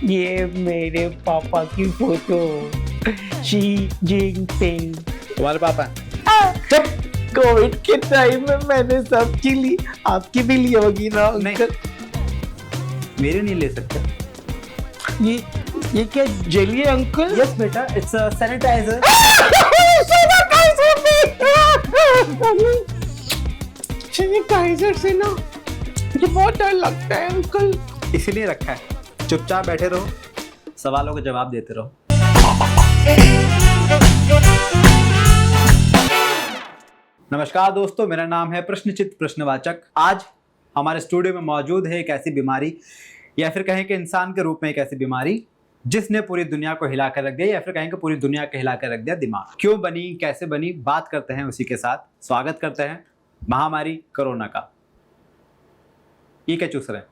ये मेरे पापा की फोटो, शी जिनपिंग। तुम्हारे पापा हैं? कोविड के टाइम में मैंने सबकी ली, आपकी भी ली होगी ना नहीं। अंकल? मेरे नहीं ले सकते। ये क्या जेली है अंकल? यस बेटा, इट्स सैनिटाइजर। सैनिटाइजर से ना मुझे बहुत डर लगता है अंकल। इसीलिए रखा है। चुपचाप बैठे रहो, सवालों के जवाब देते रहो। नमस्कार दोस्तों, मेरा नाम है प्रश्नचित्त प्रश्नवाचक। आज हमारे स्टूडियो में मौजूद है एक ऐसी बीमारी, या फिर कहें कि इंसान के रूप में एक ऐसी बीमारी जिसने पूरी दुनिया को हिला कर रख दिया, या फिर कहें कि पूरी दुनिया को हिला कर रख दिया। दिमाग क्यों बनी, कैसे बनी, बात करते हैं उसी के साथ। स्वागत करते हैं महामारी कोरोना का। ये क्या चूस रहे हैं?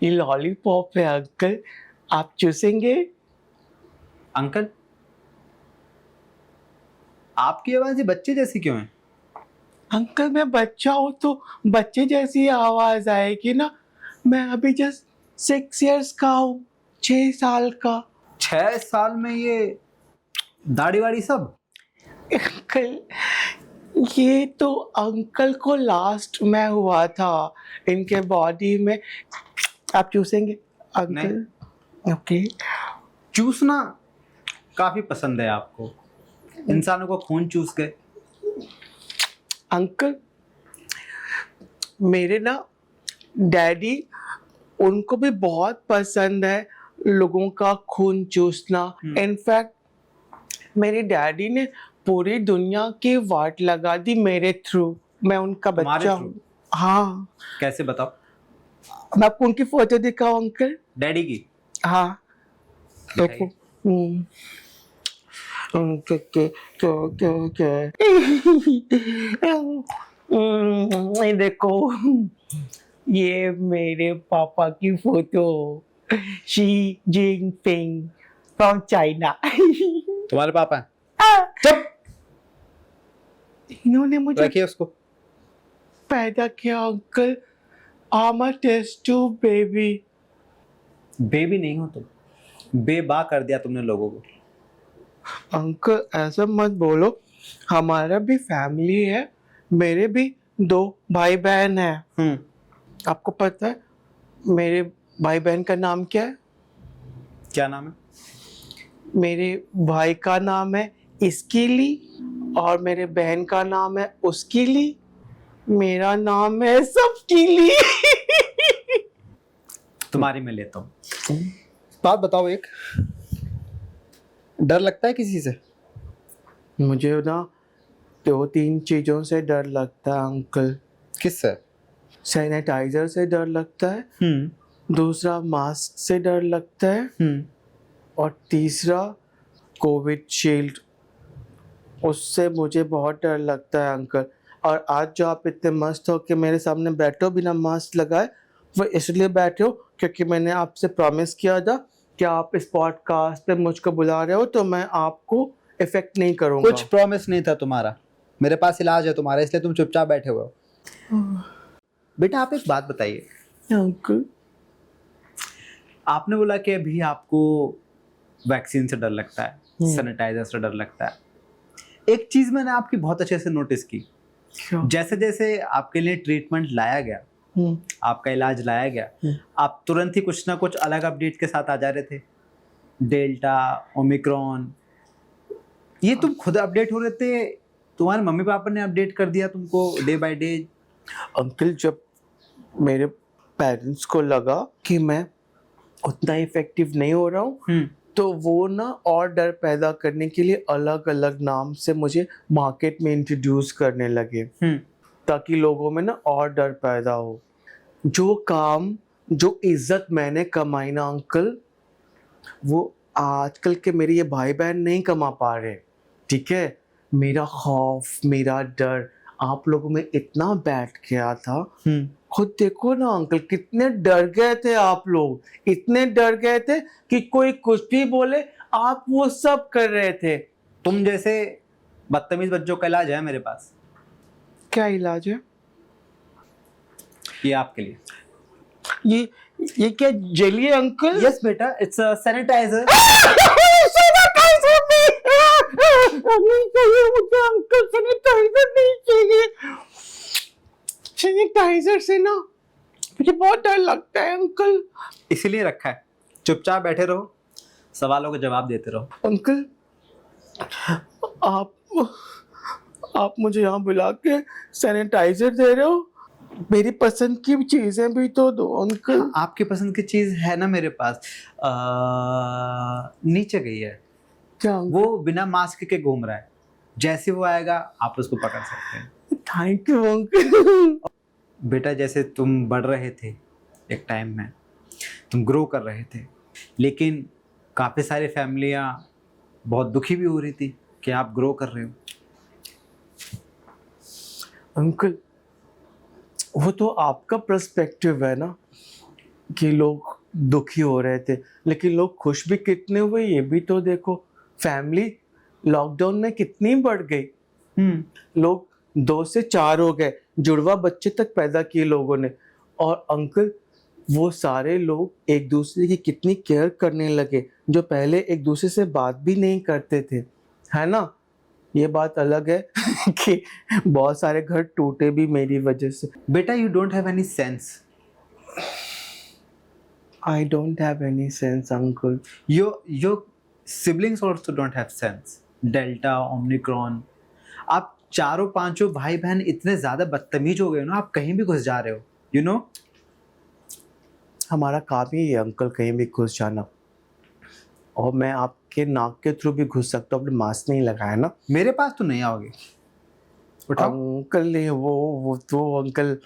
ये लॉलीपॉप है अंकल, आप चूसेंगे? अंकल, आपकी आवाज ये बच्चे जैसी क्यों है? अंकल मैं बच्चा हूँ तो बच्चे जैसी आवाज आएगी ना। मैं अभी जस्ट 6 years का हूँ, 6 साल का। 6 साल में ये दाढ़ी वाड़ी सब? अंकल ये तो अंकल को लास्ट में हुआ था इनके बॉडी में। आप चूसेंगे अंकल? ओके। चूसना काफी पसंद है आपको, इंसानों को खून चूस के। अंकल मेरे ना डैडी, उनको भी बहुत पसंद है लोगों का खून चूसना। इनफैक्ट मेरे डैडी ने पूरी दुनिया की वाट लगा दी मेरे थ्रू। मैं उनका बच्चा हूँ। हाँ। कैसे बताओ? मैं आपको उनकी फोटो दिखाऊं अंकल? डैडी की? हाँ देखो। ये देखो, ये मेरे पापा की photo, Xi Jinping from China. तुम्हारे पापा हैं? चुप! इन्होंने मुझे रखिए उसको। पैदा किया uncle. I'm a test tube baby। Baby नहीं हो तुम, बेबा कर दिया तुमने लोगों को। अंकल ऐसा मत बोलो, हमारा भी फैमिली है। मेरे भी 2 भाई बहन हैं। आपको पता है मेरे भाई बहन का नाम क्या है? क्या नाम है? मेरे भाई का नाम है इसकीली और मेरे बहन का नाम है उसकीली। मेरा नाम है सबकीली। तुम्हारी मैं लेता हूँ। बात बताओ, एक डर लगता है किसी से? मुझे ना 2-3 चीजों से डर लगता है अंकल। किससे? सैनिटाइजर से डर लगता है, दूसरा मास्क से डर लगता है, और तीसरा कोविड शील्ड, उससे मुझे बहुत डर लगता है अंकल। और आज जो आप इतने मस्त हो कि मेरे सामने बैठे हो बिना मास्क लगाए, वो इसलिए बैठे हो क्योंकि मैंने आपसे प्रॉमिस किया था कि आप इस पॉडकास्ट पे मुझको बुला रहे हो तो मैं आपको इफेक्ट नहीं करूँगा। कुछ प्रॉमिस नहीं था तुम्हारा, मेरे पास इलाज है तुम्हारा, इसलिए तुम चुपचाप बैठे हुए हो। बेटा आप एक बात बताइए अंकल। आपने बोला कि अभी आपको वैक्सीन से डर लगता है, सैनिटाइजर से डर लगता है। एक चीज मैंने आपकी बहुत अच्छे से नोटिस की, जैसे जैसे आपके लिए ट्रीटमेंट लाया गया, आपका इलाज लाया गया, आप तुरंत ही कुछ ना कुछ अलग अपडेट के साथ आ जा रहे थे। डेल्टा, ओमिक्रॉन, ये तुम खुद अपडेट हो रहे थे? तुम्हारे मम्मी पापा ने अपडेट कर दिया तुमको डे बाय डे? अंकल जब मेरे पेरेंट्स को लगा कि मैं उतना इफेक्टिव नहीं हो रहा हूँ, तो वो ना और डर पैदा करने के लिए अलग अलग नाम से मुझे मार्केट में इंट्रोड्यूस करने लगे, ताकि लोगों में ना और डर पैदा हो। जो काम, जो इज्जत मैंने कमाई ना अंकल, वो आजकल के मेरे ये भाई बहन नहीं कमा पा रहे। ठीक है, मेरा खौफ, मेरा डर आप लोगों में इतना बैठ गया था। खुद देखो ना अंकल, कितने डर गए थे आप लोग, इतने डर गए थे कि कोई कुछ भी बोले आप वो सब कर रहे थे। तुम जैसे बदतमीज बच्चों का इलाज है मेरे पास। क्या इलाज है? ये आपके लिए। ये ये क्या जेली है अंकल? यस बेटा, इट्स अ सैनिटाइजर। सैनिटाइजर नहीं चाहिए मुझे अंकल, सैनिटाइजर नहीं चाहिए। सैनिटाइजर से ना मुझे बहुत डर लगता है अंकल। इसीलिए रखा है, चुपचाप बैठे रहो, सवालों के जवाब देते रहो। अंकल आप मुझे यहाँ बुला के सैनिटाइजर दे रहे हो? मेरी पसंद की चीजें भी तो दो अंकल। आपकी पसंद की चीज है ना मेरे पास, नीचे गई है। क्या अंकल? वो बिना मास्क के घूम रहा है, जैसे वो आएगा आप उसको पकड़ सकते हैं। Thank you uncle. बेटा जैसे तुम बढ़ रहे थे एक टाइम में, तुम ग्रो कर रहे थे, लेकिन काफ़ी सारी फैमिलियाँ बहुत दुखी भी हो रही थी कि आप ग्रो कर रहे हो। अंकल वो तो आपका पर्सपेक्टिव है ना कि लोग दुखी हो रहे थे, लेकिन लोग खुश भी कितने हुए ये भी तो देखो। फैमिली लॉकडाउन में कितनी बढ़ गई। लोग 2 से 4 हो गए, जुड़वा बच्चे तक पैदा किए लोगों ने। और अंकल वो सारे लोग एक दूसरे की कितनी केयर करने लगे, जो पहले एक दूसरे से बात भी नहीं करते थे, है ना। ये बात अलग है कि बहुत सारे घर टूटे भी मेरी वजह से। बेटा you don't have any sense. I don't have any sense uncle. Your siblings also don't have sense. Delta, Omicron, आप चारों पांचों भाई बहन इतने ज्यादा बदतमीज हो गए ना, आप कहीं भी घुस जा रहे हो, यू नो। हमारा काम ही है अंकल कहीं भी घुस जाना, और मैं आपके नाक के थ्रू भी घुस सकता हूँ, आपने मास्क नहीं लगाया ना। मेरे पास तो नहीं आओगे। उठाओ अंकल ये वो तो अंकल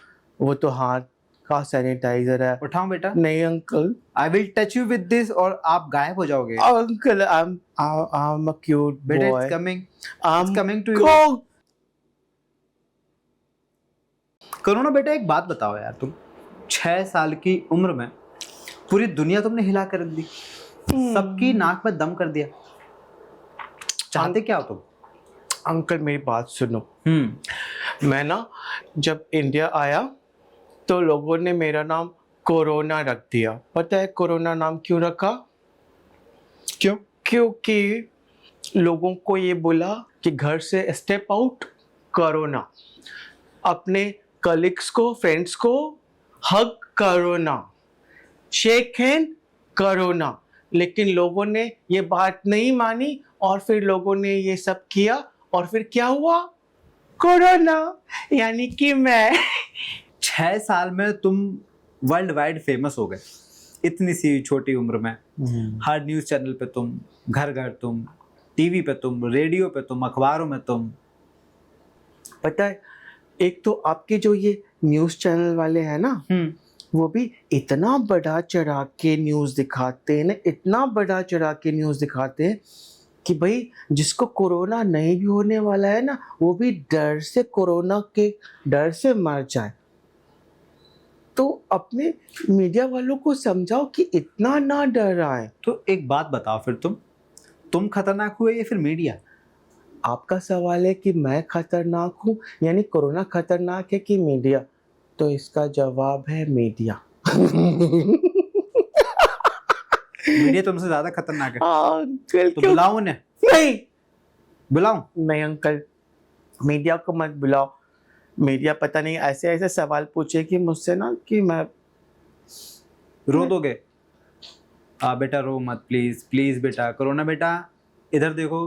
वो तो हाथ का सैनिटाइजर है। उठाओ बेटा। नहीं uncle. I will touch you with this और आप गायब हो जाओगे। Uncle I am a cute बेटा boy. It's coming to you. करो ना बेटा, एक बात बताओ यार, तुम 6 साल की उम्र में पूरी दुनिया तुमने हिला कर रख दी, सबकी नाक में दम कर दिया। चाहते क्या हो तुम? अंकल मेरी बात सुनो। मैं ना जब इंडिया आया तो लोगों ने मेरा नाम कोरोना रख दिया। पता है कोरोना नाम क्यों रखा? क्यों? क्योंकि लोगों को ये बोला कि घर से स्टेप आउट कोरोना, अपने कलीग्स को, फ्रेंड्स को हग कोरोना, शेक हैंड कोरोना। लेकिन लोगों ने ये बात नहीं मानी और फिर लोगों ने ये सब किया, और फिर क्या हुआ? कोरोना, यानी कि मैं। 6 साल में तुम वर्ल्ड वाइड फेमस हो गए, इतनी सी छोटी उम्र में। हर न्यूज़ चैनल पे तुम, घर घर तुम, टीवी पे तुम, रेडियो पे तुम, अखबारों में तुम। पता है एक तो आपके जो ये न्यूज़ चैनल वाले हैं ना, वो भी इतना बड़ा चढ़ा के न्यूज़ दिखाते हैं ना, इतना बड़ा चढ़ा के न्यूज़ दिखाते हैं कि भाई जिसको कोरोना नहीं भी होने वाला है ना, वो भी डर से, कोरोना के डर से मर जाए। तो अपने मीडिया वालों को समझाओ कि इतना ना डराएं। तो एक बात बताओ फिर, तुम खतरनाक हुए या फिर मीडिया? आपका सवाल है कि मैं खतरनाक हूँ, यानी कोरोना खतरनाक है कि मीडिया? तो इसका जवाब है मीडिया। मीडिया तुमसे ज्यादा खतरनाक है। अंकल तो बुलाओ उन्हें। नहीं बुलाऊं? नहीं अंकल, मीडिया को मत बुलाओ। मीडिया पता नहीं ऐसे ऐसे सवाल पूछेगी मुझसे ना कि मैं रो दोगे। बेटा रो मत प्लीज, प्लीज बेटा। कोरोना बेटा इधर देखो,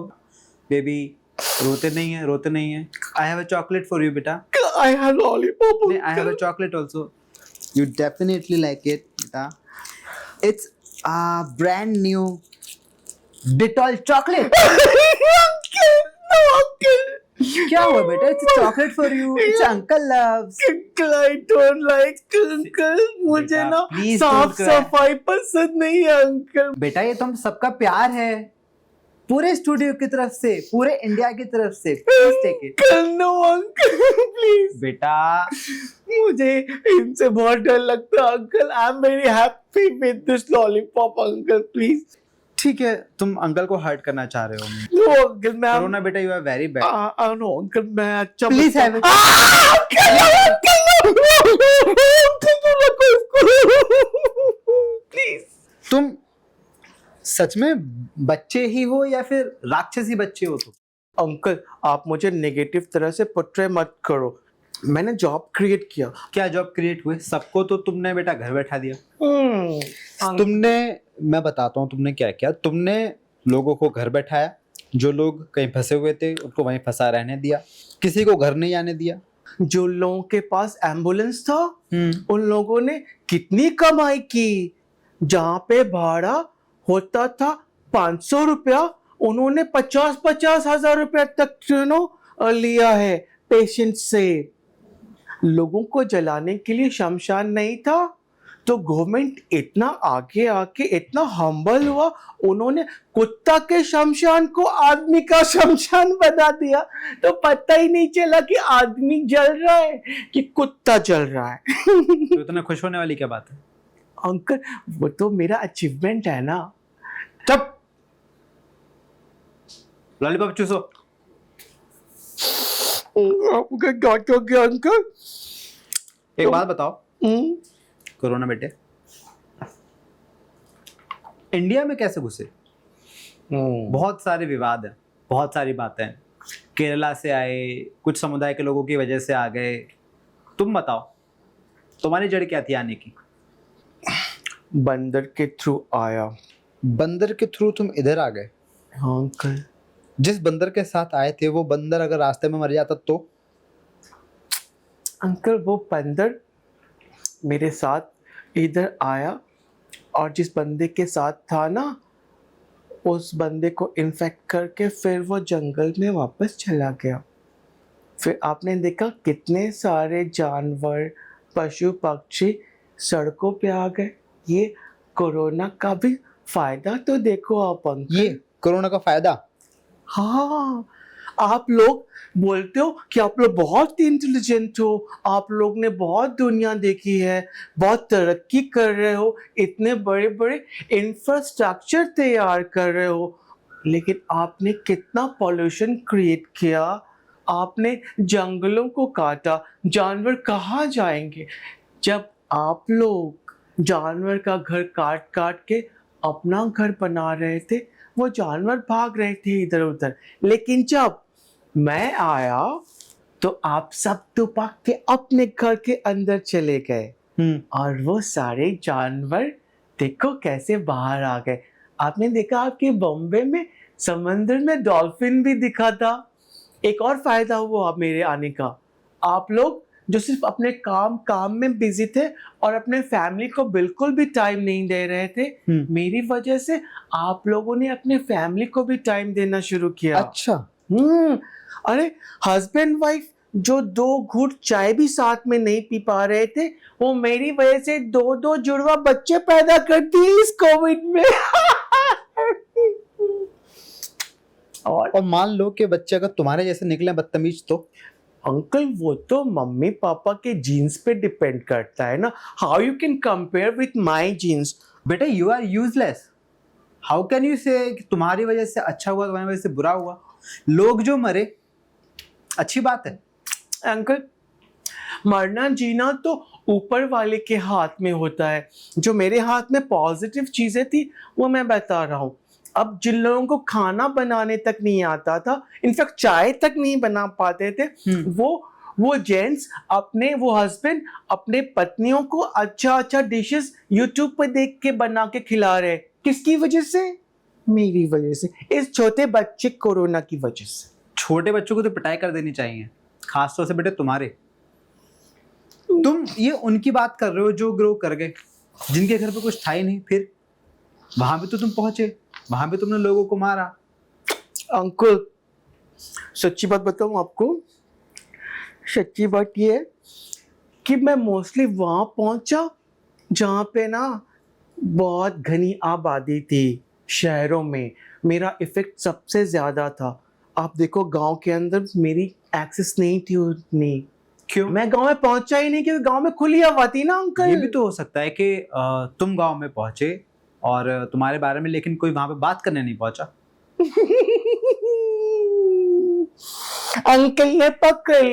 बेबी रोते नहीं है, रोते नहीं है। I have a chocolate for you बेटा। I have lollipop. I have a chocolate also, you definitely like it बेटा। It's a brand new Dettol chocolate. Uncle, क्या हुआ बेटा? It's a chocolate for you. It's uncle loves. Uncle, I don't like uncle. मुझे बेटा, ना please साफ don't cry. सफाई पसंद नहीं है अंकल। बेटा ये तो हम सबका प्यार है, पूरे स्टूडियो की तरफ से, पूरे इंडिया की तरफ से। Please take it. No uncle please. बेटा मुझे इनसे बहुत डर लगता है uncle. I am very happy with this lollipop uncle, please. ठीक है, तुम अंकल को हर्ट करना चाह रहे हो। नो अंकल मैं कोरोना बेटा you are very bad. No uncle मैं अच्छा प्लीज हैव इट। अंकल तुम सच में बच्चे ही हो या फिर राक्षसी बच्चे हो तुम? अंकल आप मुझे नेगेटिव तरह से पोर्ट्रे मत करो, मैंने जॉब क्रिएट किया। क्या जॉब क्रिएट हुए? सबको तो तुमने बेटा घर बैठा दिया। अंकल, तुमने, मैं बताता हूँ तुमने क्या किया। तुमने लोगों को घर बैठाया, जो लोग कहीं फंसे हुए थे उनको वहीं फंसा रहने दिया, किसी को घर नहीं आने दिया। जो लोगों के पास एम्बुलेंस था उन लोगों ने कितनी कमाई की। जहाँ पे भाड़ा होता था 500 रुपया, उन्होंने 50-50 हजार रुपया तक लिया है पेशेंट से। लोगों को जलाने के लिए शमशान नहीं था, तो गवर्नमेंट इतना आगे आके इतना हम्बल हुआ, उन्होंने कुत्ता के शमशान को आदमी का शमशान बना दिया। तो पता ही नहीं चला कि आदमी जल रहा है कि कुत्ता जल रहा है। तो इतना खुश होने वाली क्या बात है? अंकल वो तो मेरा अचीवमेंट है ना। चुप, लॉलीपॉप चूसो। आपका क्या हो गया अंकल? एक बात बताओ, कोरोना बेटे इंडिया में कैसे घुसे? बहुत सारे विवाद हैं, बहुत सारी बातें हैं। केरला से आए, कुछ समुदाय के लोगों की वजह से आ गए। तुम बताओ, तुम्हारी जड़ क्या थी आने की? बंदर के थ्रू आया। बंदर के थ्रू तुम इधर आ गए? हाँ अंकल। जिस बंदर के साथ आए थे वो बंदर अगर रास्ते में मर जाता तो? अंकल वो बंदर मेरे साथ इधर आया और जिस बंदे के साथ था ना, उस बंदे को इन्फेक्ट करके फिर वो जंगल में वापस चला गया। फिर आपने देखा कितने सारे जानवर, पशु पक्षी सड़कों पे आ गए। ये कोरोना का भी फायदा तो देखो आप अंकल। ये कोरोना का फायदा? हाँ, आप लोग बोलते हो कि आप लोग बहुत इंटेलिजेंट हो, आप लोग ने बहुत दुनिया देखी है, बहुत तरक्की कर रहे हो, इतने बड़े बड़े इंफ्रास्ट्रक्चर तैयार कर रहे हो, लेकिन आपने कितना पॉल्यूशन क्रिएट किया। आपने जंगलों को काटा, जानवर कहाँ जाएंगे? जब आप लोग जानवर का घर काट काट के अपना घर बना रहे थे, वो जानवर भाग रहे थे इधर उधर। लेकिन जब मैं आया तो आप सब तो भाग के अपने घर के अंदर चले गए और वो सारे जानवर देखो कैसे बाहर आ गए। आपने देखा आपके बॉम्बे में समंदर में डॉल्फिन भी दिखा था। एक और फायदा हुआ मेरे आने का, आप लोग जो सिर्फ अपने काम में बिजी थे और अपने फैमिली को बिल्कुल भी टाइम नहीं दे रहे थे, मेरी वजह से आप लोगों ने अपने फैमिली को भी टाइम देना शुरू किया। अच्छा। अरे हस्बैंड वाइफ जो 2 घूंट चाय भी साथ में नहीं पी पा रहे थे, वो मेरी वजह से 2 जुड़वा बच्चे पैदा कर दिए इस कोविड में। और मान लो कि बच्चे अगर तुम्हारे जैसे निकले बदतमीज तो? अंकल वो तो मम्मी पापा के जीन्स पे डिपेंड करता है ना। How you can compare with my jeans? बेटा you are useless. How can you say तुम्हारी वजह से अच्छा हुआ, तुम्हारी वजह से बुरा हुआ? लोग जो मरे अच्छी बात है। अंकल मरना जीना तो ऊपर वाले के हाथ में होता है। जो मेरे हाथ में पॉजिटिव चीजें थी वो मैं बता रहा हूँ। अब जिन लोगों को खाना बनाने तक नहीं आता था, इनफैक्ट चाय तक नहीं बना पाते थे, वो जेंट्स अपने, वो हस्बैंड अपने पत्नियों को अच्छा डिशेस यूट्यूब पर देख के बना के खिला रहे। किसकी वजह से? मेरी वजह से, इस छोटे बच्चे कोरोना की वजह से। छोटे बच्चों को तो पिटाई कर देनी चाहिए, खासतौर से बेटे तुम्हारे। तुम ये उनकी बात कर रहे हो जो ग्रो कर गए, जिनके घर पे कुछ था ही नहीं। फिर वहां भी तो तुम पहुंचे, वहां भी तुमने लोगों को मारा। अंकल सच्ची बात बताऊं आपको, सच्ची बात ये है कि मैं मोस्टली वहां पहुंचा जहां पे ना बहुत घनी आबादी थी। शहरों में मेरा इफेक्ट सबसे ज्यादा था। आप देखो गांव के अंदर मेरी एक्सेस नहीं थी उतनी। क्यों? मैं गांव में पहुंचा ही नहीं क्योंकि गांव में खुली हवा थी ना अंकल। ये भी तो हो सकता है कि तुम गांव में पहुंचे और तुम्हारे बारे में लेकिन कोई वहां पे बात करने नहीं पहुंचा। अंकल ने पकड़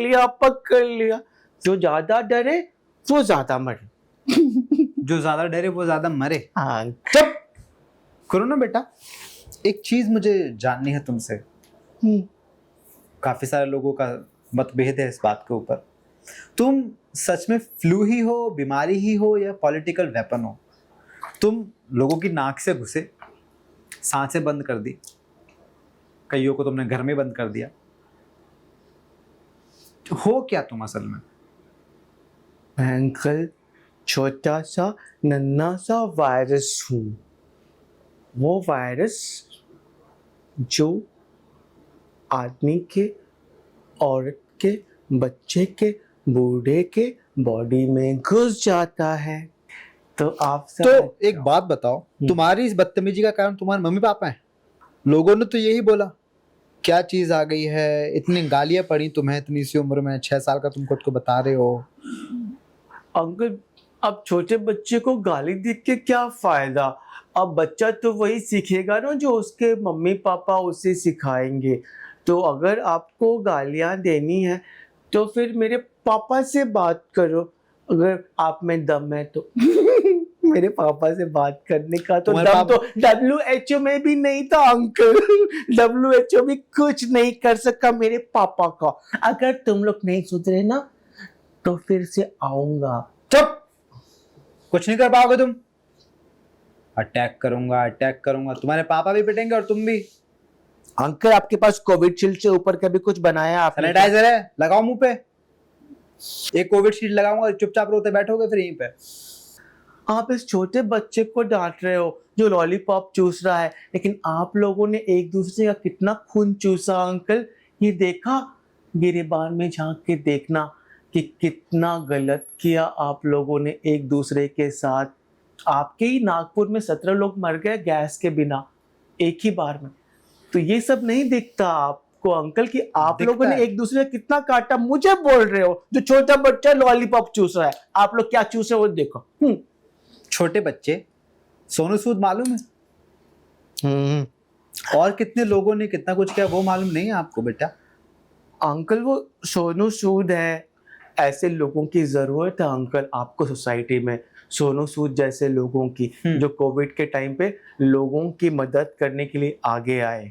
लिया। जो ज्यादा डरे वो ज्यादा मरे। जो ज्यादा डरे वो ज्यादा मरे। हाँ चुप। करो ना बेटा, एक चीज मुझे जाननी है तुमसे। काफी सारे लोगों का मतभेद है इस बात के ऊपर। तुम सच में फ्लू ही हो, बीमारी ही हो, या पॉलिटिकल वेपन हो? तुम लोगों की नाक से घुसे, सांसें बंद कर दी, कईयों को तुमने घर में बंद कर दिया, हो क्या तुम असल में? अंकल छोटा सा नन्हा सा वायरस हूँ। वो वायरस जो आदमी के, औरत के, बच्चे के, बूढ़े के बॉडी में घुस जाता है। तो आप सब तो एक बात बताओ, तुम्हारी इस बदतमीजी का कारण तुम्हारे मम्मी पापा हैं? लोगों ने तो यही बोला, क्या चीज आ गई है, इतनी गालियां पड़ी तुम्हें इतनी सी उम्र में, 6 साल का तुम खुद को बता रहे हो। अंकल अब छोटे बच्चे को गाली देख के क्या फायदा? अब बच्चा तो वही सीखेगा ना जो उसके मम्मी पापा उसे सिखाएंगे। तो अगर आपको गालियां देनी है तो फिर मेरे पापा से बात करो, अगर आप में दम है तो। मेरे पापा से बात करने का तो दम तो WHO में भी नहीं था अंकल। WHO भी कुछ नहीं कर सका मेरे पापा का। अगर तुम लोग नहीं सुधरे ना तो फिर से आऊंगा। चुप, कुछ नहीं कर पाओगे तुम। अटैक करूंगा, अटैक करूंगा, तुम्हारे पापा भी पिटेंगे और तुम भी। अंकल आपके पास कोविडशील्ड से ऊपर कभी कुछ बनाया आपने? सैनिटाइजर है, लगाओ मुंह पे। एक कोविडशील्ड लगाऊंगा, चुपचाप रोते बैठोगे फिर यहीं पे। आप इस छोटे बच्चे को डांट रहे हो जो लॉलीपॉप चूस रहा है, लेकिन आप लोगों ने एक दूसरे का कितना खून चूसा अंकल। ये देखा? गिरेबान में झांक के देखना कि कितना गलत किया आप लोगों ने एक दूसरे के साथ। आपके ही नागपुर में 17 लोग मर गए गैस के बिना एक ही बार में। तो ये सब नहीं दिखता आपको अंकल कि आप लोगों ने एक दूसरे कितना काटा? मुझे बोल रहे हो जो छोटा बच्चा लॉलीपॉप चूस रहा है, आप लोग क्या चूस रहे हो देखो। छोटे बच्चे, सोनू सूद मालूम है? और कितने लोगों ने कितना कुछ किया वो मालूम नहीं है आपको बेटा? अंकल वो सोनू सूद है, ऐसे लोगों की जरूरत है अंकल आपको सोसाइटी में। सोनू सूद जैसे लोगों की जो कोविड के टाइम पे लोगों की मदद करने के लिए आगे आए।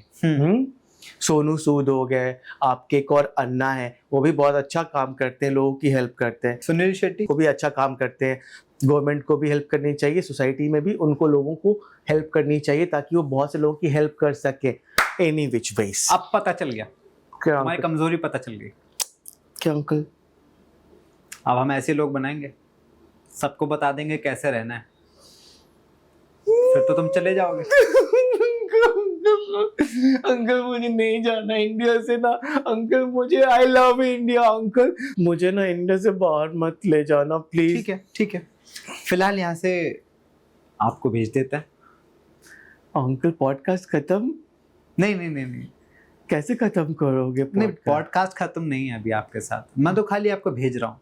सोनू सूद हो गए, आपके एक और अन्ना है, वो भी बहुत अच्छा काम करते हैं, लोगों की हेल्प करते हैं। सुनील शेट्टी वो भी अच्छा काम करते हैं। गवर्नमेंट को भी हेल्प करनी चाहिए, सोसाइटी में भी उनको लोगों को हेल्प करनी चाहिए ताकि वो बहुत से लोगों की हेल्प कर सके एनी विच वेज। अब पता चल गया, क्या हमारी कमजोरी पता चल गई। क्या अंकल? अब हम ऐसे लोग बनाएंगे, सबको बता देंगे कैसे रहना है, फिर तो तुम चले जाओगे। अंकल मुझे नहीं जाना इंडिया से ना अंकल। मुझे आई लव इंडिया अंकल, मुझे ना इंडिया से बाहर मत ले जाना प्लीज। ठीक है, ठीक है, फिलहाल यहाँ से आपको भेज देता है। अंकल पॉडकास्ट खत्म? नहीं नहीं नहीं नहीं, कैसे खत्म करोगे? नहीं पॉडकास्ट खत्म नहीं है अभी आपके साथ, मैं तो खाली आपको भेज रहा हूँ।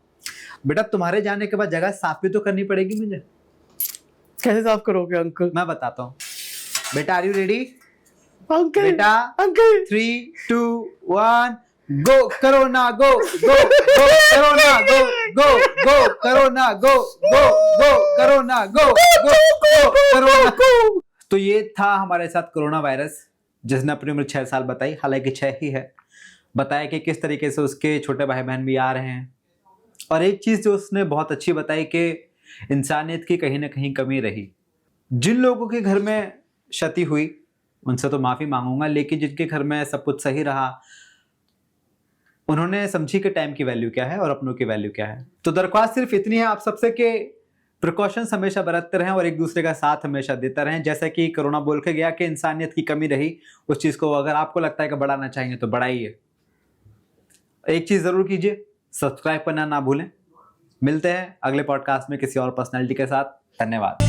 बेटा तुम्हारे जाने के बाद जगह साफ भी तो करनी पड़ेगी मुझे। कैसे साफ करोगे अंकल? मैं बताता हूँ बेटा। Are you ready uncle? बेटा uncle 3 2 1 go corona go go go corona go go go corona go go go corona go go go corona. तो ये था हमारे साथ कोरोना वायरस, जिसने अपनी उम्र 6 साल बताई, हालांकि 6 ही है। बताया कि किस तरीके से उसके छोटे भाई बहन भी आ रहे हैं। और एक चीज जो उसने बहुत अच्छी बताई कि इंसानियत की कहीं ना कहीं कमी रही। जिन लोगों के घर में क्षति हुई उनसे तो माफी मांगूंगा, लेकिन जिनके घर में सब कुछ सही रहा उन्होंने समझी कि टाइम की वैल्यू क्या है और अपनों की वैल्यू क्या है। तो दरख्वास्त सिर्फ इतनी है आप सबसे कि प्रिकॉशंस हमेशा बरतते रहें और एक दूसरे का साथ हमेशा देते रहें। जैसा कि कोरोना बोल के गया कि इंसानियत की कमी रही, उस चीज को अगर आपको लगता है कि बढ़ाना चाहिए तो बढ़ाइए। एक चीज जरूर कीजिए, सब्सक्राइब करना ना भूलें। मिलते हैं अगले पॉडकास्ट में किसी और पर्सनैलिटी के साथ। धन्यवाद।